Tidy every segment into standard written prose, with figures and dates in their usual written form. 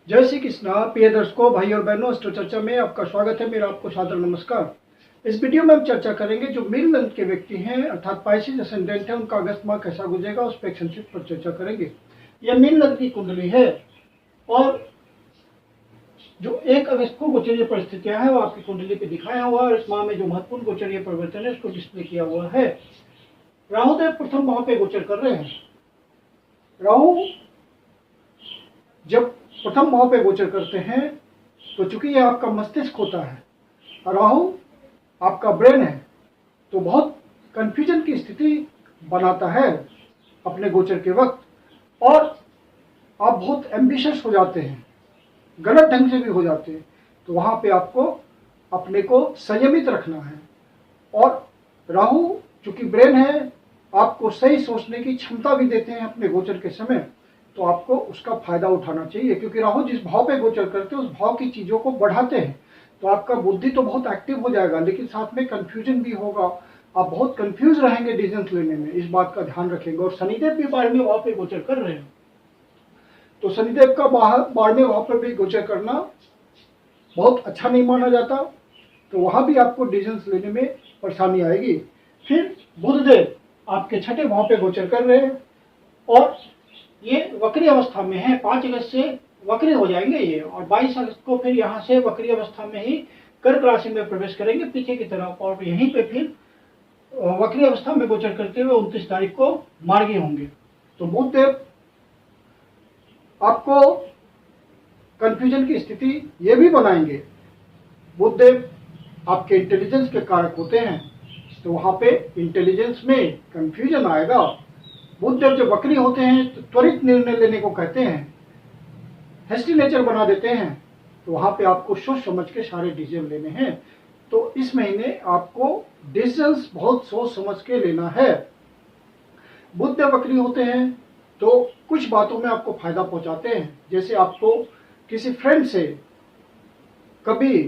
जय श्री कृष्णा। प्रिय दर्शकों, भाई और बहनों, अस्ट्रो चर्चा में आपका स्वागत है। मेरा आपको सादर नमस्कार। इस वीडियो में हम चर्चा करेंगे जो मीन लग्न के व्यक्ति हैं अर्थात पाइसेस असेंडेंट है, उनका अगस्त माह कैसा गुजरेगा उस पर एक संक्षिप्त पर चर्चा करेंगे। यह मीन लग्न की कुंडली है और जो 1 अगस्त को गोचरीय परिस्थितियां हैं वो आपकी कुंडली पे दिखाया हुआ है। इस माह में जो महत्वपूर्ण गोचरीय परिवर्तन है उसको डिस्प्ले किया हुआ है। राहुदेव प्रथम भाव पे गोचर कर रहे हैं। राहु जब प्रथम भाव पे गोचर करते हैं तो चूंकि ये आपका मस्तिष्क होता है, राहु आपका ब्रेन है, तो बहुत कंफ्यूजन की स्थिति बनाता है अपने गोचर के वक्त, और आप बहुत एम्बिशियस हो जाते हैं, गलत ढंग से भी हो जाते हैं। तो वहां पे आपको अपने को संयमित रखना है। और राहु चूंकि ब्रेन है, आपको सही सोचने की क्षमता भी देते हैं अपने गोचर के समय, तो आपको उसका फायदा उठाना चाहिए, क्योंकि राहु जिस भाव पे गोचर करते हैं उस भाव की चीजों को बढ़ाते हैं। तो आपका बुद्धि तो बहुत एक्टिव हो जाएगा, लेकिन साथ में कंफ्यूजन भी होगा। आप बहुत कंफ्यूज रहेंगे डिसीजन लेने में, इस बात का ध्यान रखेंगे। और शनिदेव भी 12वें भाव पे गोचर कर रहे हैं, तो शनिदेव का 12वें भाव पे भी गोचर करना बहुत अच्छा नहीं माना जाता, तो वहां भी आपको डिसीजन लेने में परेशानी आएगी। फिर बुधदेव आपके 6ठे भाव पे गोचर कर रहे हैं और ये वक्री अवस्था में है। 5 अगस्त से वक्री हो जाएंगे ये, और 22 अगस्त को फिर यहाँ से वक्री अवस्था में ही कर्क राशि में प्रवेश करेंगे पीछे की तरफ, और यहीं पे फिर वक्री अवस्था में गोचर करते हुए 29 तारीख को मार्गी होंगे। तो बुधदेव आपको कंफ्यूजन की स्थिति ये भी बनाएंगे। बुधदेव आपके इंटेलिजेंस के कारक होते हैं, तो वहां पे इंटेलिजेंस में कंफ्यूजन आएगा। बुधदेव जब वक्री होते हैं तो त्वरित निर्णय लेने को कहते हैं, हेस्टी नेचर बना देते हैं, तो वहां पे आपको सोच समझ के सारे डिसीजन लेने हैं। तो इस महीने आपको डिसीजंस बहुत सोच समझ के लेना है। बुधदेव वक्री होते हैं तो कुछ बातों में आपको फायदा पहुंचाते हैं, जैसे आपको किसी फ्रेंड से कभी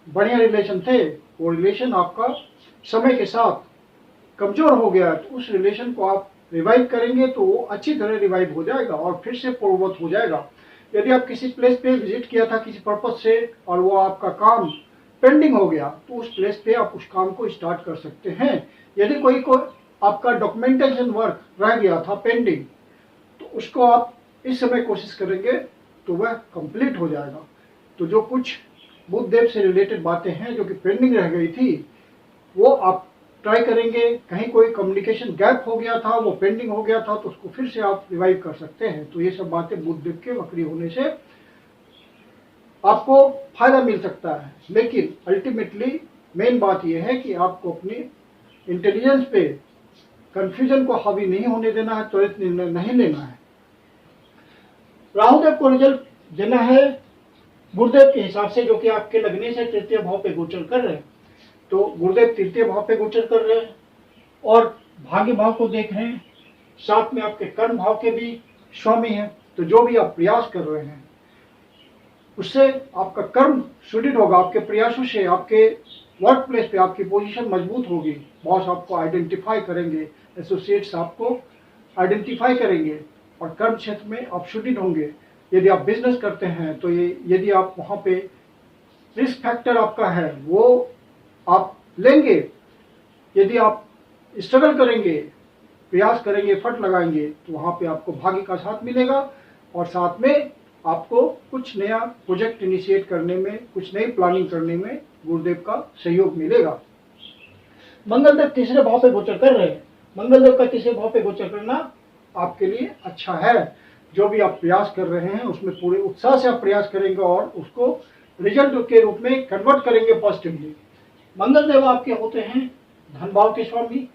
बढ़िया रिलेशन थे, वो रिलेशन आपका समय के साथ कमजोर हो गया, तो उस रिलेशन को आप रिवाइव करेंगे तो वो अच्छी तरह रिवाइव हो जाएगा और फिर से पूर्ववत हो जाएगा। यदि आप किसी प्लेस पे विजिट किया था किसी पर्पज से और वो आपका काम पेंडिंग हो गया, तो उस प्लेस पे आप उस काम को स्टार्ट कर सकते हैं। यदि कोई को आपका डॉक्यूमेंटेशन वर्क रह गया था पेंडिंग, तो उसको आप इस समय कोशिश करेंगे तो वह कंप्लीट हो जाएगा। तो जो कुछ बुधदेव से रिलेटेड बातें हैं जो कि पेंडिंग रह गई थी, वो आप ट्राई करेंगे। कहीं कोई कम्युनिकेशन गैप हो गया था, वो पेंडिंग हो गया था, तो उसको फिर से आप रिवाइव कर सकते हैं। तो ये सब बातें बुधदेव के वक्री होने से आपको फायदा मिल सकता है। लेकिन अल्टीमेटली मेन बात यह है कि आपको अपनी इंटेलिजेंस पे कंफ्यूजन को हावी नहीं होने देना है, त्वरित निर्णय नहीं लेना है। राहुदेव को रिजल्ट देना है गुरुदेव के हिसाब से, जो कि आपके लगने से तृतीय भाव पे गोचर कर रहे हैं। तो गुरुदेव तृतीय भाव पे गोचर कर रहे हैं और भाग्य भाव को देख रहे हैं, साथ में आपके कर्म भाव के भी स्वामी हैं। तो जो भी आप प्रयास कर रहे हैं उससे आपका कर्म सुदृढ़ होगा। आपके प्रयासों से आपके वर्क प्लेस पे आपकी पोजीशन मजबूत होगी, बॉस आपको आइडेंटिफाई करेंगे, एसोसिएट्स आपको आइडेंटिफाई करेंगे और कर्म क्षेत्र में आप सुदृढ़ होंगे। यदि आप बिजनेस करते हैं तो यदि आप वहां पे रिस्क फैक्टर आपका है वो आप लेंगे। यदि आप स्ट्रगल करेंगे, प्रयास करेंगे, एफर्ट लगाएंगे, तो वहां पे आपको भाग्य का साथ मिलेगा और साथ में आपको कुछ नया प्रोजेक्ट इनिशिएट करने में, कुछ नई प्लानिंग करने में गुरुदेव का सहयोग मिलेगा। मंगलदेव तीसरे भाव पे गोचर कर रहे हैं। मंगलदेव का तीसरे भाव पे गोचर करना आपके लिए अच्छा है। जो भी आप प्रयास कर रहे हैं उसमें पूरे उत्साह से आप प्रयास करेंगे और उसको रिजल्ट के रूप में कन्वर्ट करेंगे पॉजिटिवली। मंगलदेव आपके होते हैं धन भाव के स्वामी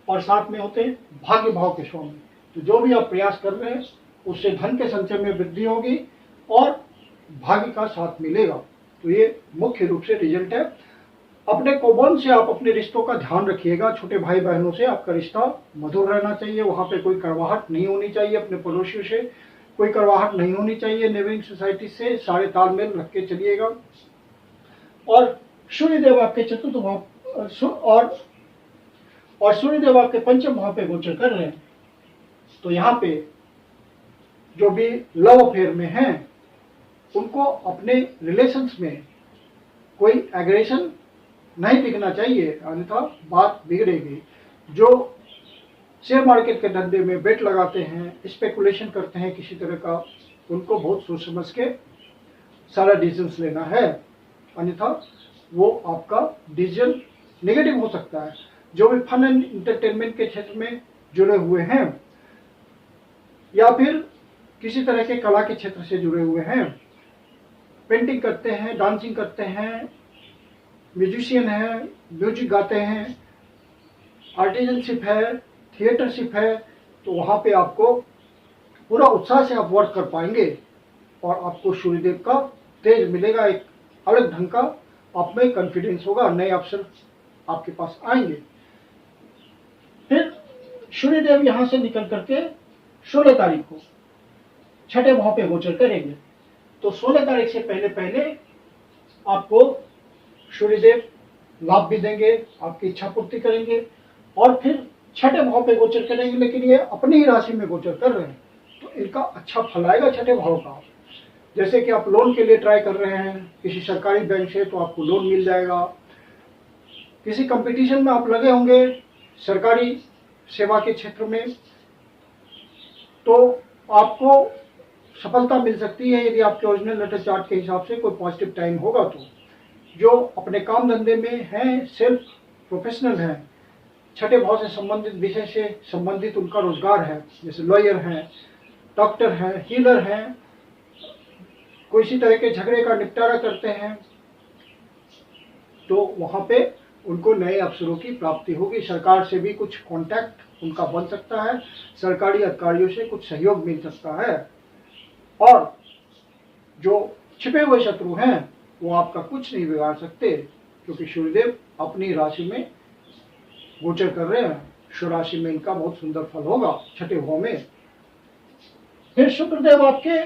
और साथ में होते हैं भाग्य भाव के स्वामी। तो जो भी आप प्रयास कर रहे हैं उससे धन के संचय में वृद्धि होगी और भाग्य का साथ मिलेगा। तो ये मुख्य रूप से रिजल्ट है। अपने कौबन से आप अपने रिश्तों का ध्यान रखिएगा। छोटे भाई बहनों से आपका रिश्ता मधुर रहना चाहिए, वहां पे कोई कड़वाहट नहीं होनी चाहिए। अपने पड़ोसियों से कोई कड़वाहट नहीं होनी चाहिए। नेबरिंग सोसाइटी से सारे तालमेल रख के चलिएगा। और सूर्यदेव आपके चतुर्थ भाव और सूर्यदेव आपके पंचम भाव पे गोचर कर रहे हैं। तो यहाँ पे जो भी लव अफेयर में हैं उनको अपने रिलेशंस में कोई एग्रेशन नहीं दिखना चाहिए, अन्यथा बात बिगड़ेगी। जो शेयर मार्केट के धंधे में बेट लगाते हैं, स्पेकुलेशन करते हैं किसी तरह का, उनको बहुत सोच समझ के सारा डिसीजंस लेना है, अन्यथा वो आपका डिसीजन नेगेटिव हो सकता है। जो भी फन एंड इंटरटेनमेंट के क्षेत्र में जुड़े हुए हैं या फिर किसी तरह के कला के क्षेत्र से जुड़े हुए हैं, पेंटिंग करते हैं, डांसिंग करते हैं, म्यूजिशियन है, म्यूजिक गाते हैं, आर्टिजनशिप है, थिएटरशिप है, तो वहाँ पे आपको पूरा उत्साह से आप वर्क कर पाएंगे और आपको सूर्यदेव का तेज मिलेगा, एक अलग ढंग का आप में कॉन्फिडेंस होगा, नए अवसर आपके पास आएंगे। फिर सूर्यदेव यहाँ से निकल करके 16 तारीख को छठे भाव पे गोचर करेंगे। तो 16 तारीख से पहले पहले आपको सूर्यदेव लाभ भी देंगे, आपकी इच्छा पूर्ति करेंगे और फिर छठे भाव पे गोचर करेंगे, लेकिन ये अपनी ही राशि में गोचर कर रहे हैं तो इनका अच्छा फल आएगा छठे भाव का। जैसे कि आप लोन के लिए ट्राई कर रहे हैं किसी सरकारी बैंक से, तो आपको लोन मिल जाएगा। किसी कंपटीशन में आप लगे होंगे सरकारी सेवा के क्षेत्र में, तो आपको सफलता मिल सकती है यदि आपके ओरिजिनल लेटर चार्ट के हिसाब से कोई पॉजिटिव टाइम होगा तो। जो अपने काम धंधे में हैं, सेल्फ प्रोफेशनल हैं, छठे भाव से संबंधित विषय से संबंधित उनका रोजगार है, जैसे लॉयर हैं, डॉक्टर हैं, हीलर हैं, कोई इसी तरह के झगड़े का निपटारा करते हैं, तो वहाँ पे उनको नए अवसरों की प्राप्ति होगी। सरकार से भी कुछ कांटेक्ट उनका बन सकता है, सरकारी अधिकारियों से कुछ सहयोग मिल सकता है और जो छिपे हुए शत्रु हैं वो आपका कुछ नहीं बिगाड़ सकते, क्योंकि सूर्यदेव अपनी राशि में गोचर कर रहे हैं। स्वराशि में इनका बहुत सुंदर फल होगा छठे भाव में। फिर शुक्रदेव आपके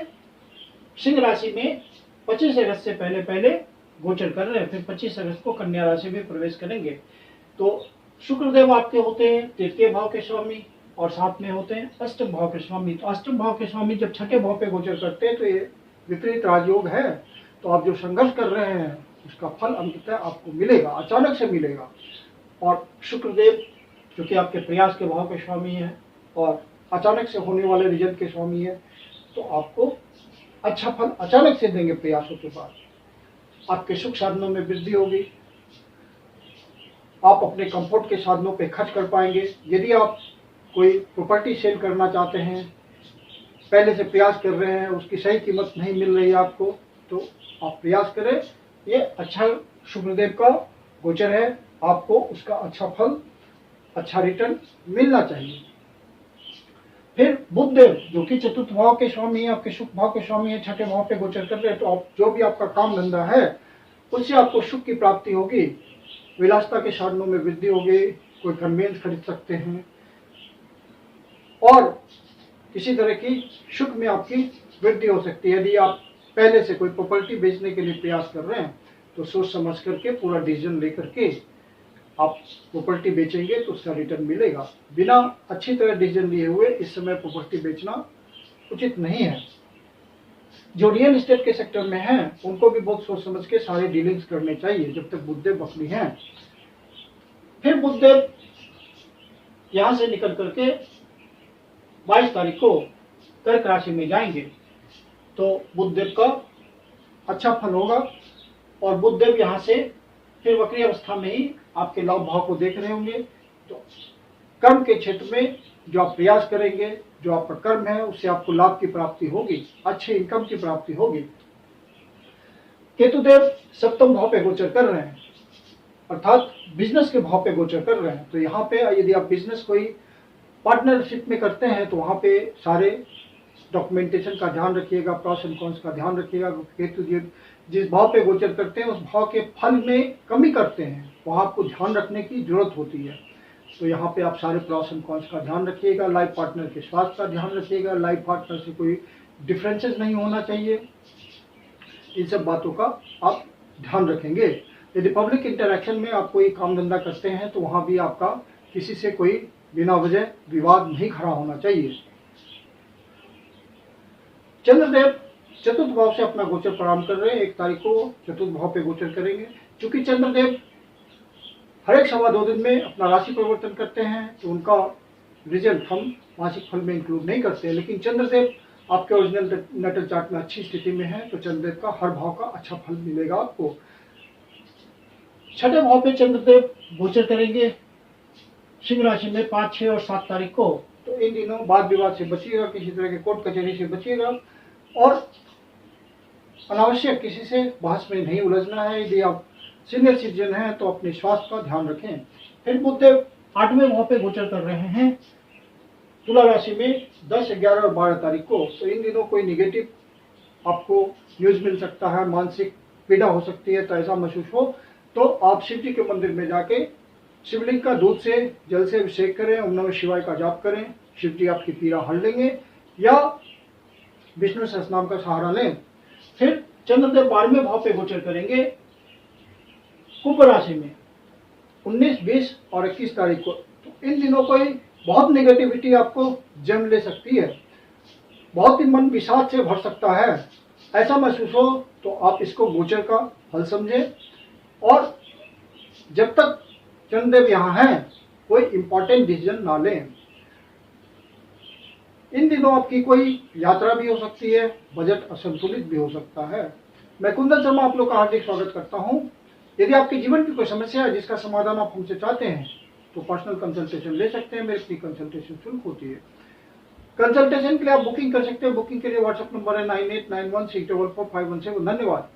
सिंह राशि में 25 अगस्त से पहले पहले गोचर कर रहे हैं, फिर 25 अगस्त को कन्या राशि में प्रवेश करेंगे। तो शुक्रदेव आपके होते हैं तृतीय भाव के स्वामी और साथ में होते हैं अष्टम भाव के स्वामी। तो अष्टम भाव के स्वामी जब छठे भाव पे गोचर करते हैं तो ये विपरीत राजयोग है, तो आप जो संघर्ष कर रहे हैं उसका फल अंततः आपको मिलेगा, अचानक से मिलेगा। और शुक्रदेव जो कि आपके प्रयास के भाव के स्वामी हैं और अचानक से होने वाले रिजल्ट के स्वामी हैं, तो आपको अच्छा फल अचानक से देंगे प्रयासों के बाद। आपके सुख साधनों में वृद्धि होगी, आप अपने कंफर्ट के साधनों पे खर्च कर पाएंगे। यदि आप कोई प्रॉपर्टी सेल करना चाहते हैं, पहले से प्रयास कर रहे हैं, उसकी सही कीमत नहीं मिल रही है आपको, तो आप प्रयास करें। ये अच्छा शुक्रदेव का गोचर है, आपको उसका अच्छा फल, अच्छा रिटर्न मिलना चाहिए। फिर बुधदेव जो कि चतुर्थ भाव के स्वामी है, आपके सुख भाव के स्वामी है, छठे भाव पे गोचर कर रहे हैं, तो आप जो भी आपका काम धंधा है उससे आपको सुख की प्राप्ति होगी, विलासिता के साधनों में वृद्धि होगी, कोई कन्वेंस खरीद सकते हैं और किसी तरह की सुख में आपकी वृद्धि हो सकती है। यदि आप पहले से कोई प्रॉपर्टी बेचने के लिए प्रयास कर रहे हैं तो सोच समझ करके पूरा डिसीजन लेकर के आप प्रॉपर्टी बेचेंगे तो उसका रिटर्न मिलेगा। बिना अच्छी तरह डिसीजन लिए हुए इस समय प्रॉपर्टी बेचना उचित नहीं है। जो रियल एस्टेट के सेक्टर में हैं उनको भी बहुत सोच समझ के सारे डीलिंग्स करने चाहिए जब तक बुधदेव बकरी हैं। फिर बुधदेव यहाँ से निकल करके 22 तारीख को कर्क राशि में जाएंगे, तो बुधदेव का अच्छा फल होगा और बुधदेव यहाँ से फिर वक्री अवस्था में ही आपके लाभ भाव को देख रहे होंगे। तो कर्म के क्षेत्र में जो आप प्रयास करेंगे, जो आपका कर्म है उससे आपको लाभ की प्राप्ति होगी, अच्छे इनकम की प्राप्ति होगी। केतुदेव सप्तम भाव पे गोचर कर रहे हैं, अर्थात बिजनेस के भाव पे गोचर कर रहे हैं। तो यहाँ पे यदि आप बिजनेस कोई पार्टनरशिप में करते हैं तो वहाँ पे सारे डॉक्यूमेंटेशन का ध्यान रखिएगा, प्रॉस एंड कॉन्स का ध्यान रखिएगा। केतु जिस भाव पे गोचर करते हैं उस भाव के फल में कमी करते हैं, वहाँ आपको ध्यान रखने की जरूरत होती है। तो यहाँ पे आप सारे प्रॉस एंड कॉन्स का ध्यान रखिएगा, लाइफ पार्टनर के स्वास्थ्य का ध्यान रखिएगा, लाइफ पार्टनर से कोई डिफरेंसेस नहीं होना चाहिए, इन सब बातों का आप ध्यान रखेंगे। यदि पब्लिक इंटरेक्शन में आप कोई काम धंधा करते हैं तो वहाँ भी आपका किसी से कोई बिना वजह विवाद नहीं खड़ा होना चाहिए। चंद्रदेव चतुर्थ भाव से अपना गोचर प्रारंभ कर रहे हैं। 1 तारीख को चतुर्थ भाव पे गोचर करेंगे। चूंकि चंद्रदेव हर एक 2.25 दिन में अपना राशि परिवर्तन करते हैं, तो उनका रिजल्ट हम मासिक फल में इंक्लूड नहीं करते, लेकिन चंद्रदेव आपके ओरिजिनल नेटल चार्ट में अच्छी स्थिति में है, तो चंद्रदेव का हर भाव का अच्छा फल मिलेगा आपको। 6ठे भाव पे चंद्रदेव गोचर करेंगे सिंह राशि में 5, 6 और 7 तारीख को। तो इन दिनों वाद विवाद से बचिएगा, किसी तरह के कोर्ट कचहरी से बचिएगा और अनावश्यक किसी से बहस में नहीं उलझना है। यदि आप सीनियर सिटीजन हैं तो अपने स्वास्थ्य का ध्यान रखें। फिर बुधदेव 8वें भाव पे गोचर कर रहे हैं तुला राशि में 10, 11 और 12 तारीख को। तो इन दिनों कोई निगेटिव आपको न्यूज मिल सकता है, मानसिक पीड़ा हो सकती है। तो ऐसा महसूस हो तो आप शिव जी के मंदिर में जाके शिवलिंग का दूध से जल से अभिषेक करें, ओम नमः शिवाय का जाप करें, शिव जी आपकी पीड़ा हर लेंगे, या विष्णु सहस्रनाम का सहारा लें। फिर चंद्रदेव 12वें भाव पे गोचर करेंगे कुंभ राशि में 19, 20 और 21 तारीख को। तो इन दिनों कोई बहुत नेगेटिविटी आपको जन्म ले सकती है, बहुत ही मन विषाद से भर सकता है। ऐसा महसूस हो तो आप इसको गोचर का फल समझें, और जब तक चंद्रदेव यहाँ हैं कोई इंपॉर्टेंट डिसीजन ना लें। इन दिनों आपकी कोई यात्रा भी हो सकती है, बजट असंतुलित भी हो सकता है। मैं कुंदन शर्मा आप लोग का हार्दिक स्वागत करता हूँ। यदि आपके जीवन की कोई समस्या है जिसका समाधान आप हमसे चाहते हैं तो पर्सनल कंसल्टेशन ले सकते हैं। मेरी अपनी कंसल्टेशन शुल्क होती है। कंसल्टेशन के लिए आप बुकिंग कर सकते हैं। बुकिंग के लिए व्हाट्सएप नंबर है 9891644517। धन्यवाद।